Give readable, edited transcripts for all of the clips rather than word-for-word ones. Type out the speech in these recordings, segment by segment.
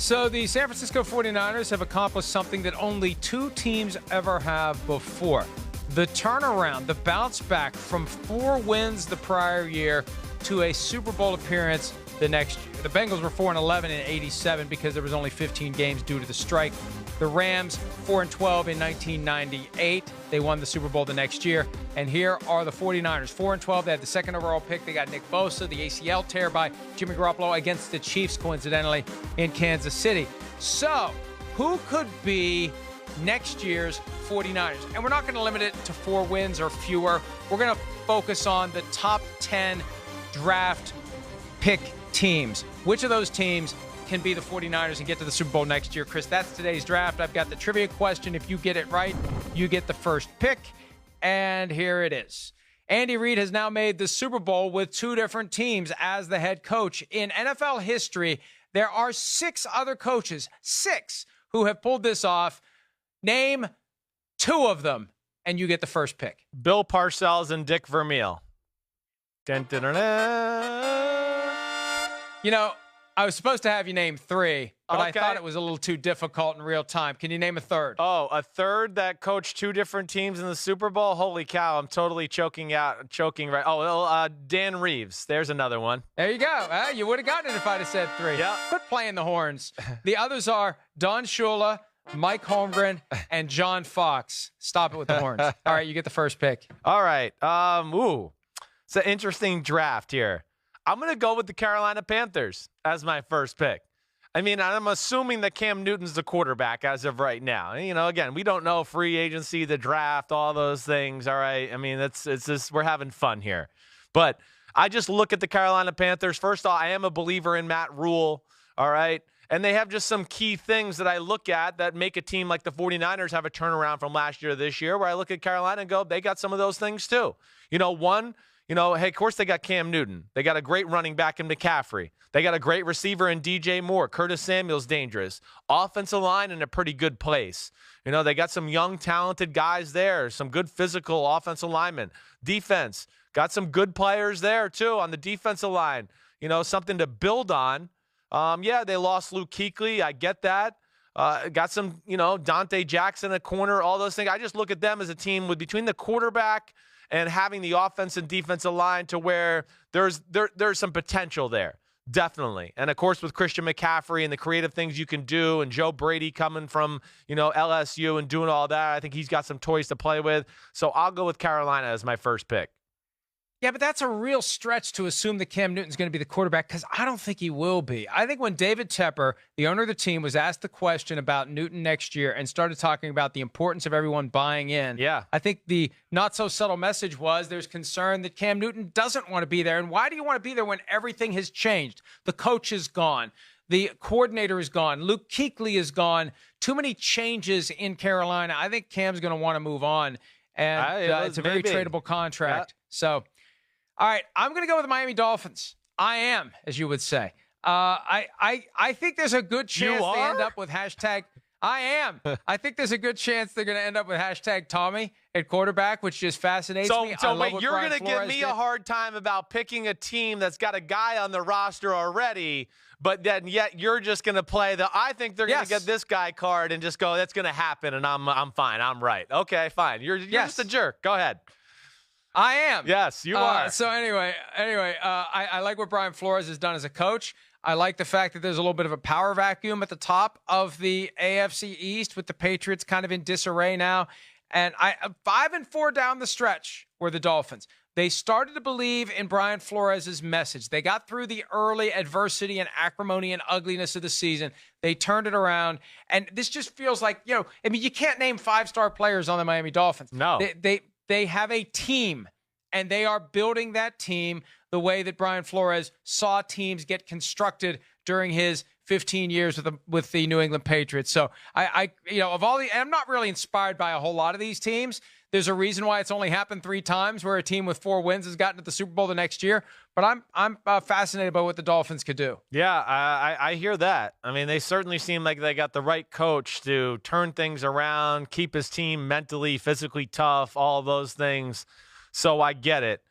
So the San Francisco 49ers have accomplished something that only two teams ever have before. The turnaround, the bounce back from 4 wins the prior year to a Super Bowl appearance the next year. The Bengals were 4-11 in '87 because there was only 15 games due to the strike. The Rams, 4-12 in 1998. They won the Super Bowl the next year. And here are the 49ers, 4-12. They had the second overall pick. They got Nick Bosa, the ACL tear by Jimmy Garoppolo against the Chiefs, coincidentally, in Kansas City. So, who could be next year's 49ers? And we're not going to limit it to 4 wins or fewer. We're going to focus on the top 10 draft pick teams. Which of those teams can be the 49ers and get to the Super Bowl next year? Chris, that's today's draft. I've got the trivia question. If you get it right, you get the first pick. And here it is. Andy Reid has now made the Super Bowl with 2 different teams as the head coach. In NFL history, there are 6 other coaches, 6, who have pulled this off. Name 2 of them, and you get the first pick. Bill Parcells and Dick Vermeil. Dun, dun, dun, dun. You know, I was supposed to have you name 3, but Okay. I thought it was a little too difficult in real time. Can you name a third? Oh, a third that coached 2 different teams in the Super Bowl? Holy cow, I'm totally choking right. Oh, Dan Reeves. There's another one. There you go. You would have gotten it if I'd have said 3. Yeah. Quit playing the horns. The others are Don Shula, Mike Holmgren, and John Fox. Stop it with the horns. All right, you get the first pick. All right. It's an interesting draft here. I'm going to go with the Carolina Panthers as my first pick. I mean, I'm assuming that Cam Newton's the quarterback as of right now. You know, again, we don't know free agency, the draft, all those things. All right. I mean, it's just, we're having fun here. But I just look at the Carolina Panthers. First off, I am a believer in Matt Rule. All right. And they have just some key things that I look at that make a team like the 49ers have a turnaround from last year to this year, where I look at Carolina and go, they got some of those things too. You know, one, hey, of course they got Cam Newton. They got a great running back in McCaffrey. They got a great receiver in DJ Moore. Curtis Samuel's dangerous. Offensive line in a pretty good place. You know, they got some young, talented guys there, some good physical offensive linemen. Defense, got some good players there too on the defensive line. You know, something to build on. Yeah, they lost Luke Kuechly. I get that. Got some, Dante Jackson at corner, all those things. I just look at them as a team with between the quarterback and having the offense and defensive line to where there's some potential there, definitely. And, of course, with Christian McCaffrey and the creative things you can do and Joe Brady coming from, LSU and doing all that, I think he's got some toys to play with. So I'll go with Carolina as my first pick. Yeah, but that's a real stretch to assume that Cam Newton's going to be the quarterback, because I don't think he will be. I think when David Tepper, the owner of the team, was asked the question about Newton next year and started talking about the importance of everyone buying in, I think the not-so-subtle message was there's concern that Cam Newton doesn't want to be there. And why do you want to be there when everything has changed? The coach is gone. The coordinator is gone. Luke Kuechly is gone. Too many changes in Carolina. I think Cam's going to want to move on. And it's a very tradable contract. Yeah. So... all right, I'm going to go with the Miami Dolphins. I am, as you would say. I think there's a good chance they end up with hashtag. I am. I think there's a good chance they're going to end up with hashtag Tommy at quarterback, which just fascinates me. So wait, you're going to give me a hard time about picking a team that's got a guy on the roster already, but then yet you're just going to play I think they're going to get this guy card and just go, that's going to happen, and I'm fine. I'm right. Okay, fine. You're just a jerk. Go ahead. I am. Yes, you are. So anyway, I like what Brian Flores has done as a coach. I like the fact that there's a little bit of a power vacuum at the top of the AFC East with the Patriots kind of in disarray now. And 5-4 down the stretch were the Dolphins. They started to believe in Brian Flores' message. They got through the early adversity and acrimony and ugliness of the season. They turned it around. And this just feels like, you can't name 5-star players on the Miami Dolphins. No. They have a team, and they are building that team the way that Brian Flores saw teams get constructed during his 15 years with the New England Patriots. So I'm not really inspired by a whole lot of these teams. There's a reason why it's only happened 3 times where a team with 4 wins has gotten to the Super Bowl the next year. But I'm fascinated by what the Dolphins could do. Yeah, I hear that. I mean, they certainly seem like they got the right coach to turn things around, keep his team mentally, physically tough, all those things. So I get it.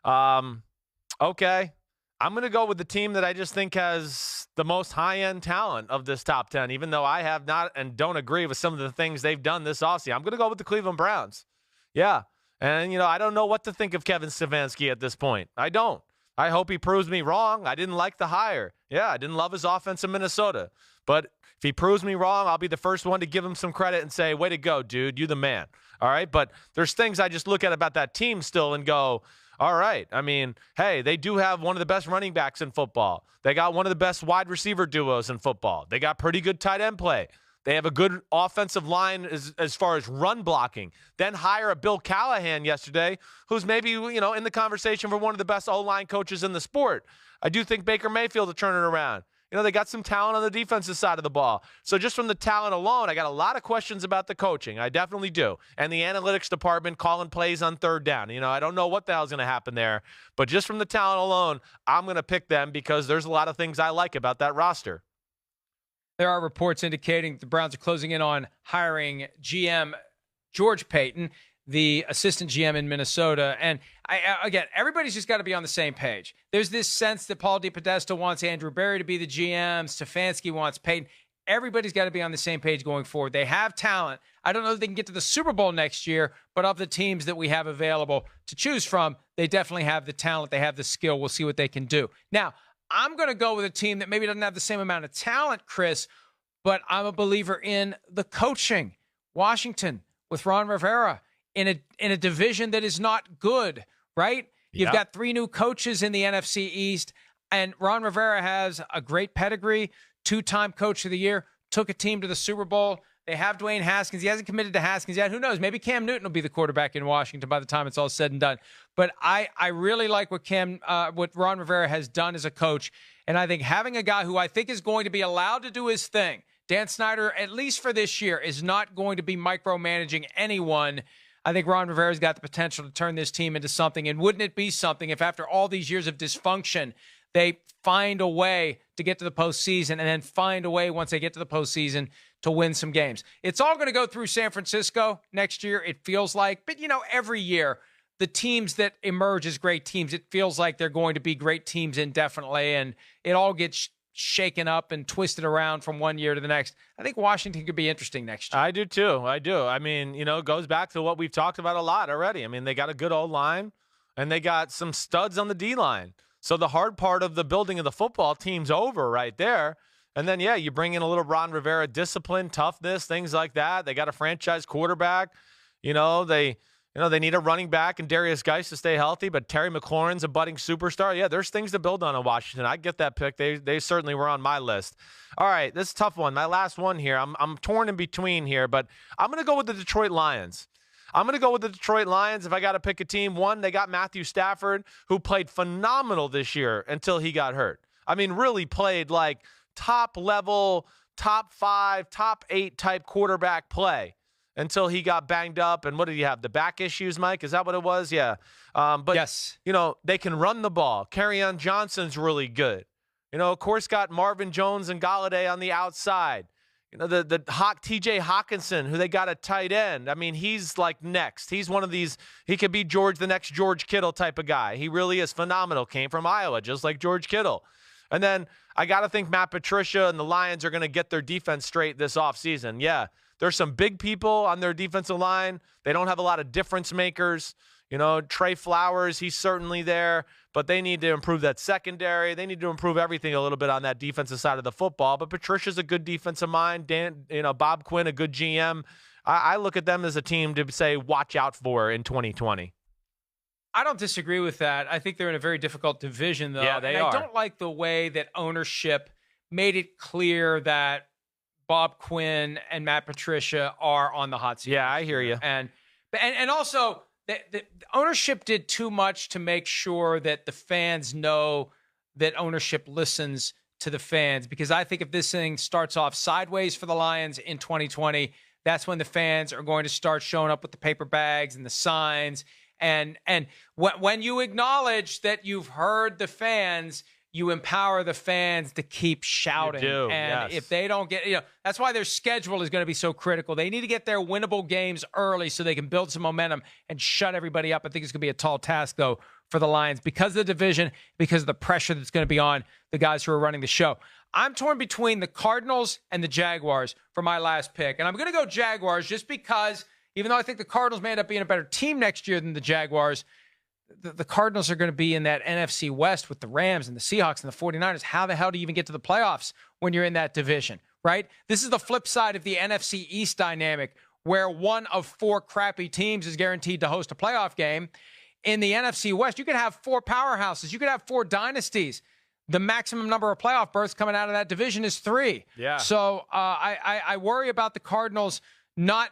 Okay. I'm going to go with the team that I just think has the most high-end talent of this top 10, even though I have not and don't agree with some of the things they've done this offseason. I'm going to go with the Cleveland Browns. Yeah. And, I don't know what to think of Kevin Stefanski at this point. I don't. I hope he proves me wrong. I didn't like the hire. Yeah, I didn't love his offense in Minnesota. But if he proves me wrong, I'll be the first one to give him some credit and say, way to go, dude. You the man. All right? But there's things I just look at about that team still and go, all right. I mean, hey, they do have one of the best running backs in football. They got one of the best wide receiver duos in football. They got pretty good tight end play. They have a good offensive line as far as run blocking. Then hire a Bill Callahan yesterday, who's maybe, in the conversation for one of the best O-line coaches in the sport. I do think Baker Mayfield will turn it around. They got some talent on the defensive side of the ball. So just from the talent alone, I got a lot of questions about the coaching. I definitely do. And the analytics department calling plays on third down. I don't know what the hell's going to happen there. But just from the talent alone, I'm going to pick them because there's a lot of things I like about that roster. There are reports indicating the Browns are closing in on hiring GM George Payton, the assistant GM in Minnesota. And again, everybody's just got to be on the same page. There's this sense that Paul DePodesta wants Andrew Berry to be the GM. Stefanski wants Payton. Everybody's got to be on the same page going forward. They have talent. I don't know if they can get to the Super Bowl next year, but of the teams that we have available to choose from, they definitely have the talent. They have the skill. We'll see what they can do. Now, I'm going to go with a team that maybe doesn't have the same amount of talent, Chris, but I'm a believer in the coaching. Washington with Ron Rivera in a division that is not good, right? You've got 3 new coaches in the NFC East, and Ron Rivera has a great pedigree, 2-time coach of the year, took a team to the Super Bowl. They have Dwayne Haskins. He hasn't committed to Haskins yet. Who knows? Maybe Cam Newton will be the quarterback in Washington by the time it's all said and done. But I really like what Ron Rivera has done as a coach, and I think having a guy who I think is going to be allowed to do his thing, Dan Snyder, at least for this year, is not going to be micromanaging anyone. I think Ron Rivera's got the potential to turn this team into something. And wouldn't it be something if after all these years of dysfunction, they find a way to get to the postseason and then find a way once they get to the postseason to win some games. It's all going to go through San Francisco next year, it feels like. But, every year, the teams that emerge as great teams, it feels like they're going to be great teams indefinitely. And it all gets shaken up and twisted around from one year to the next. I think Washington could be interesting next year. I do too. I do. I mean, it goes back to what we've talked about a lot already. I mean, they got a good old line and they got some studs on the D line. So the hard part of the building of the football team's over right there. And then, you bring in a little Ron Rivera discipline, toughness, things like that. They got a franchise quarterback. They need a running back and Darius Geis to stay healthy, but Terry McLaurin's a budding superstar. Yeah, there's things to build on in Washington. I get that pick. They certainly were on my list. All right, this is a tough one. My last one here. I'm torn in between here, but I'm going to go with the Detroit Lions. If I got to pick a team. One, they got Matthew Stafford, who played phenomenal this year until he got hurt. I mean, really played like top level, top 5, top 8 type quarterback play until he got banged up. And what did he have? The back issues, Mike? Is that what it was? Yeah. But, yes. They can run the ball. Kerryon Johnson's really good. Of course, got Marvin Jones and Galladay on the outside. The TJ Hawkinson, who they got at tight end. I mean, he's like next. He's one of these, he could be the next George Kittle type of guy. He really is phenomenal. Came from Iowa, just like George Kittle. And then I got to think Matt Patricia and the Lions are going to get their defense straight this offseason. Yeah, there's some big people on their defensive line. They don't have a lot of difference makers. Trey Flowers, he's certainly there, but they need to improve that secondary. They need to improve everything a little bit on that defensive side of the football. But Patricia's a good defensive mind. Bob Quinn, a good GM. I look at them as a team to say, watch out for in 2020. I don't disagree with that. I think they're in a very difficult division, though. Yeah, they are. I don't like the way that ownership made it clear that Bob Quinn and Matt Patricia are on the hot seat. Yeah, I hear you. And also, the ownership did too much to make sure that the fans know that ownership listens to the fans. Because I think if this thing starts off sideways for the Lions in 2020, that's when the fans are going to start showing up with the paper bags and the signs. And when you acknowledge that you've heard the fans, you empower the fans to keep shouting. You do, and yes. If they don't get, that's why their schedule is going to be so critical. They need to get their winnable games early so they can build some momentum and shut everybody up. I think it's going to be a tall task, though, for the Lions because of the division, because of the pressure that's going to be on the guys who are running the show. I'm torn between the Cardinals and the Jaguars for my last pick. And I'm going to go Jaguars just because, even though I think the Cardinals may end up being a better team next year than the Jaguars, the Cardinals are going to be in that NFC West with the Rams and the Seahawks and the 49ers. How the hell do you even get to the playoffs when you're in that division, right? This is the flip side of the NFC East dynamic where one of 4 crappy teams is guaranteed to host a playoff game. In the NFC West, you could have 4 powerhouses. You could have 4 dynasties. The maximum number of playoff berths coming out of that division is 3. Yeah. So I worry about the Cardinals not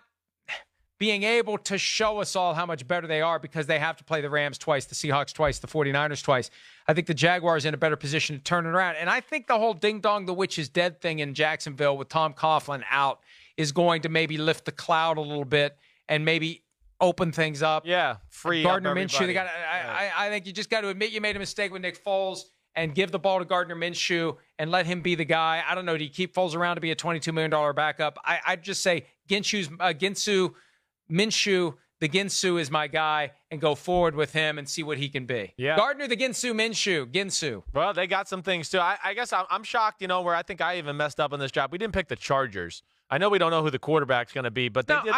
being able to show us all how much better they are because they have to play the Rams twice, the Seahawks twice, the 49ers twice. I think the Jaguars are in a better position to turn it around. And I think the whole ding-dong, the witch is dead thing in Jacksonville with Tom Coughlin out is going to maybe lift the cloud a little bit and maybe open things up. Yeah, free Gardner up Minshew. I think you just got to admit you made a mistake with Nick Foles and give the ball to Gardner Minshew and let him be the guy. I don't know. Do you keep Foles around to be a $22 million backup? I'd just say Minshew, the Ginsu is my guy, and go forward with him and see what he can be. Yeah. Gardner, the Ginsu. Well, they got some things, too. I guess I'm shocked, where I think I even messed up on this job. We didn't pick the Chargers. I know we don't know who the quarterback's going to be, but they did.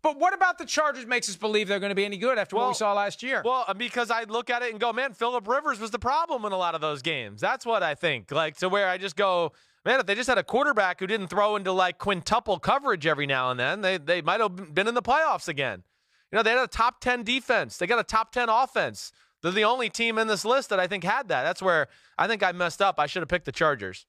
But what about the Chargers makes us believe they're going to be any good after what we saw last year? Well, because I look at it and go, man, Phillip Rivers was the problem in a lot of those games. That's what I think. To where I just go, man, if they just had a quarterback who didn't throw into quintuple coverage every now and then, they might have been in the playoffs again. They had a top 10 defense. They got a top 10 offense. They're the only team in this list that I think had that. That's where I think I messed up. I should have picked the Chargers.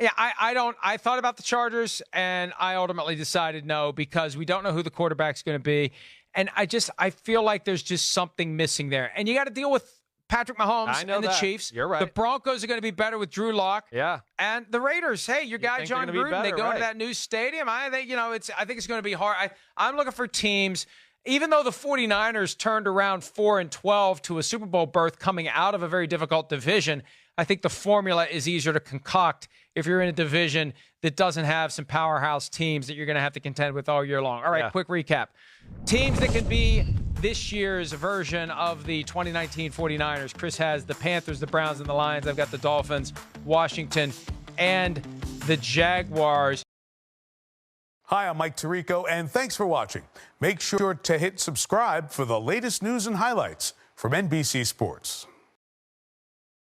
Yeah, I thought about the Chargers, and I ultimately decided no because we don't know who the quarterback's going to be. And I feel like there's just something missing there. And you got to deal with Patrick Mahomes and the Chiefs. You're right. The Broncos are going to be better with Drew Lock. Yeah. And the Raiders, hey, your guy John Gruden, they go into that new stadium. I think it's going to be hard. I'm looking for teams. Even though the 49ers turned around 4-12 to a Super Bowl berth coming out of a very difficult division, I think the formula is easier to concoct if you're in a division that doesn't have some powerhouse teams that you're going to have to contend with all year long. All right, Quick recap. Teams that can be this year's version of the 2019 49ers. Chris has the Panthers, the Browns, and the Lions. I've got the Dolphins, Washington, and the Jaguars. Hi, I'm Mike Tirico, and thanks for watching. Make sure to hit subscribe for the latest news and highlights from NBC Sports.